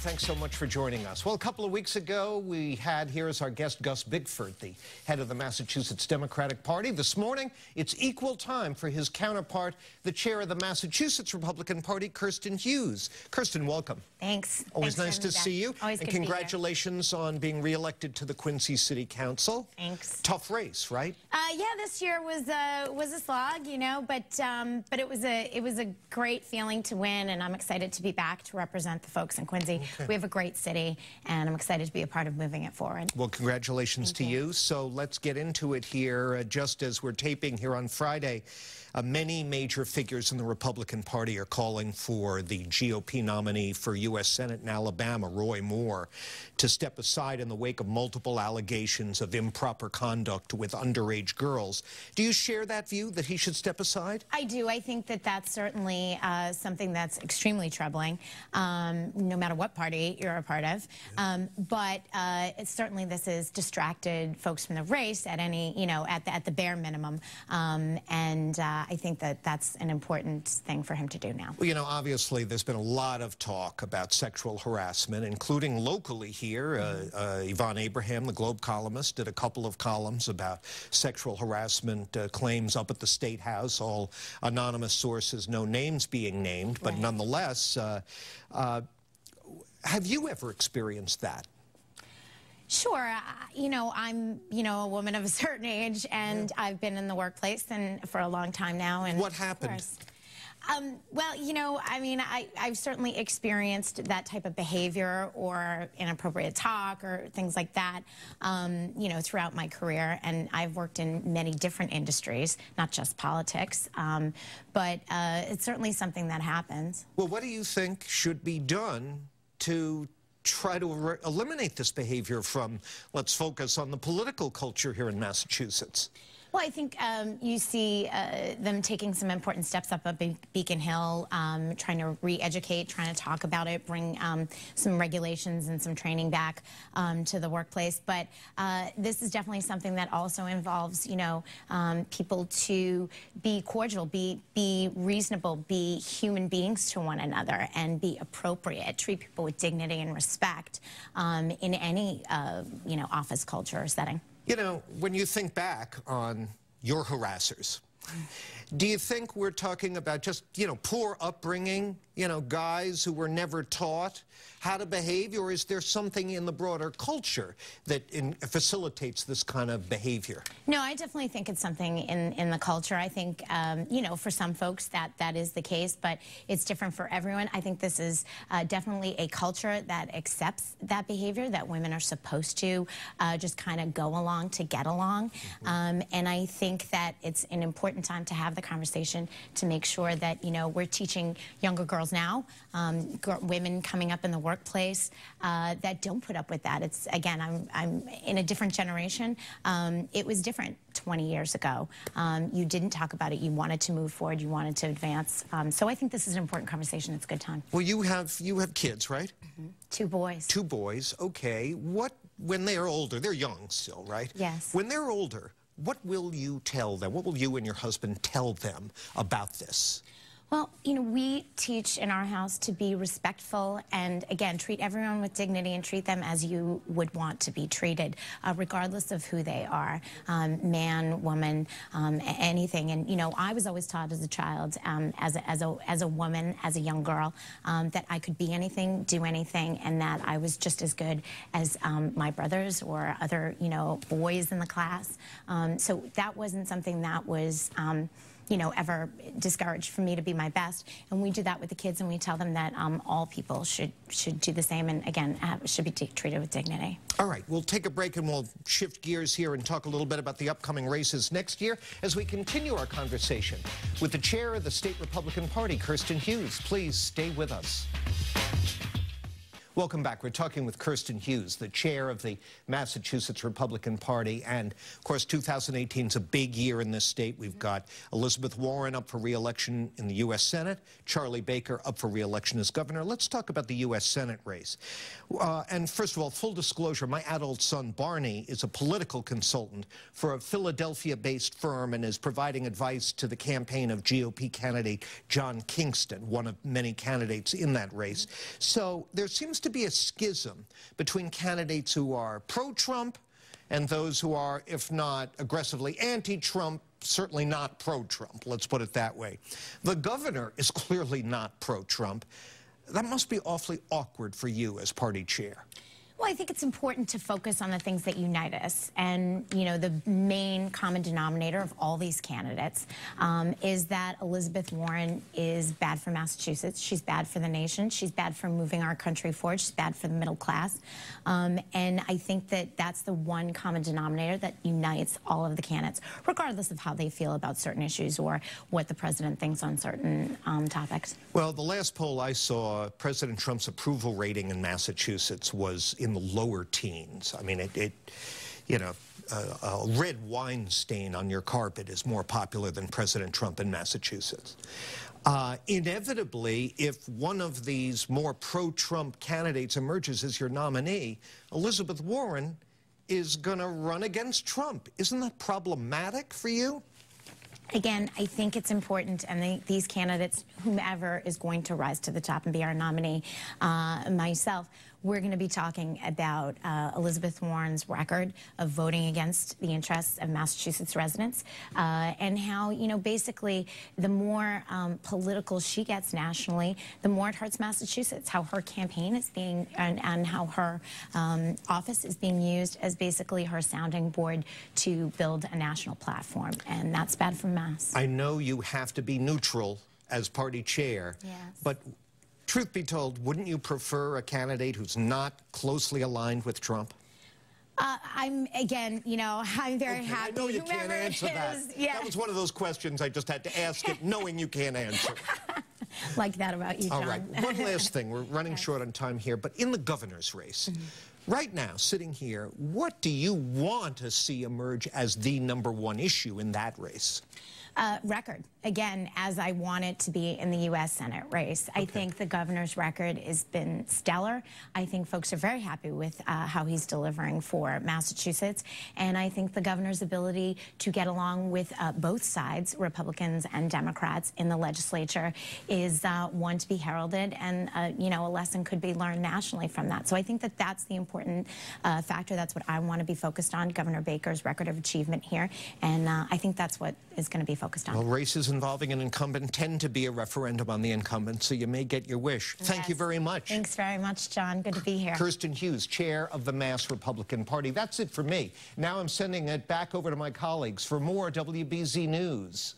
thanks so much for joining us. Well, a couple of weeks ago, we had here as our guest Gus Bigford, the head of the Massachusetts Democratic Party. This morning, it's equal time for his counterpart, the chair of the Massachusetts Republican Party, Kirsten Hughes. Kirsten, welcome. Thanks. Always nice to see you. Always good to be here. Congratulations on being reelected to the Quincy City Council. Thanks. Tough race, right? Yeah, this year was a slog, you know, but it was a great feeling to win, and I'm excited to be back to represent the folks in Quincy. Okay. We have a great city, and I'm excited to be a part of moving it forward. Well, congratulations to you. So let's get into it here. Just as we're taping here on Friday, many major figures in the Republican Party are calling for the GOP nominee for U.S. Senate in Alabama, Roy Moore, to step aside in the wake of multiple allegations of improper conduct with underage girls. Do you share that view, that he should step aside? I do. I think that that's certainly something that's extremely troubling, no matter what party you're a part of. But it's certainly this has distracted folks from the race at any, you know, at the bare minimum. I think that that's an important thing for him to do now. Well, you know, obviously there's been a lot of talk about sexual harassment, including locally here. Yvonne Abraham, the Globe columnist, did a couple of columns about sexual harassment claims up at the State House, all anonymous sources, no names being named, but nonetheless, have you ever experienced that? Sure. You know, I'm, a woman of a certain age, and I've been in the workplace for a long time now. And what happened? Well, you know, I mean, I've certainly experienced that type of behavior or inappropriate talk or things like that, you know, throughout my career. And I've worked in many different industries, not just politics, but it's certainly something that happens. Well, what do you think should be done to try to eliminate this behavior from, let's focus on the political culture here in Massachusetts? Well, I think you see them taking some important steps up at Beacon Hill, trying to re-educate, trying to talk about it, bring some regulations and some training back to the workplace. But this is definitely something that also involves, you know, people to be cordial, be reasonable, be human beings to one another, and be appropriate, treat people with dignity and respect in any, you know, office culture or setting. You know, when you think back on your harassers, do you think we're talking about just, you know, poor upbringing, you know, guys who were never taught how to behave, or is there something in the broader culture that facilitates this kind of behavior? No, I definitely think it's something in the culture. I think, you know, for some folks that is the case, but it's different for everyone. I think this is definitely a culture that accepts that behavior, that women are supposed to just kind of go along to get along. And I think that it's an important time to have the conversation to make sure that, you know, we're teaching younger girls now, women coming up in the workplace that don't put up with that. It's, again, I'm in a different generation. It was different 20 years ago. You didn't talk about it. You wanted to move forward. You wanted to advance. So I think this is an important conversation. It's a good time. Well, you have kids, right? 2 boys. 2 boys. Okay. When they're older, they're young still, right? Yes. When they're older, what will you tell them? What will you and your husband tell them about this? Well, you know, we teach in our house to be respectful and, again, treat everyone with dignity and treat them as you would want to be treated, regardless of who they are, man, woman, anything. And, you know, I was always taught as a child, as a woman, as a young girl, that I could be anything, do anything, and that I was just as good as my brothers or other, you know, boys in the class. So that wasn't something that was you know, ever discouraged for me to be my best. And we do that with the kids, and we tell them that all people should do the same, and again, should be treated with dignity. All right, we'll take a break and we'll shift gears here and talk a little bit about the upcoming races next year as we continue our conversation with the chair of the State Republican Party, Kirsten Hughes. Please stay with us. Welcome back. We're talking with Kirsten Hughes, the chair of the Massachusetts Republican Party. And, of course, 2018 is a big year in this state. We've got Elizabeth Warren up for re-election in the U.S. Senate, Charlie Baker up for re-election as governor. Let's talk about the U.S. Senate race. And first of all, full disclosure, my adult son, Barney, is a political consultant for a Philadelphia-based firm and is providing advice to the campaign of GOP candidate John Kingston, one of many candidates in that race. So there seems to be a schism between candidates who are pro-Trump and those who are, if not aggressively anti-Trump, certainly not pro-Trump, let's put it that way. The governor is clearly not pro-Trump. That must be awfully awkward for you as party chair. Well, I think it's important to focus on the things that unite us. And, you know, the main common denominator of all these candidates is that Elizabeth Warren is bad for Massachusetts. She's bad for the nation. She's bad for moving our country forward. She's bad for the middle class. And I think that that's the one common denominator that unites all of the candidates, regardless of how they feel about certain issues or what the president thinks on certain topics. Well, the last poll I saw, President Trump's approval rating in Massachusetts was in the lower teens. I mean, you know, a red wine stain on your carpet is more popular than President Trump in Massachusetts. Inevitably, if one of these more pro-Trump candidates emerges as your nominee, Elizabeth Warren is going to run against Trump. Isn't that problematic for you? Again, I think it's important, and these candidates, whomever is going to rise to the top and be our nominee, myself, we're going to be talking about Elizabeth Warren's record of voting against the interests of Massachusetts residents, and how, you know, basically the more political she gets nationally, the more it hurts Massachusetts, how her campaign is being, and how her office is being used as basically her sounding board to build a national platform, and that's bad for Mass. I know you have to be neutral as party chair, yes, but truth be told, wouldn't you prefer a candidate who's not closely aligned with Trump? Again, you know, I'm very happy. I know you can't answer that. Yeah. That was one of those questions I just had to ask it, knowing you can't answer. Like that about you, John. All right, one last thing. We're running short on time here, but in the governor's race, right now, sitting here, what do you want to see emerge as the #1 issue in that race? Record, again, as I want it to be in the U.S. Senate race. I think the governor's record has been stellar. I think folks are very happy with how he's delivering for Massachusetts. And I think the governor's ability to get along with both sides, Republicans and Democrats, in the legislature is one to be heralded. And, you know, a lesson could be learned nationally from that. So I think that that's the important factor. That's what I want to be focused on, Governor Baker's record of achievement here. And I think that's what is going to be focused on. Well, races involving an incumbent tend to be a referendum on the incumbent, so you may get your wish. Yes. Thank you very much. Thanks very much, John. Good to be here. Kirsten Hughes, chair of the Mass Republican Party. That's it for me. Now I'm sending it back over to my colleagues for more WBZ News.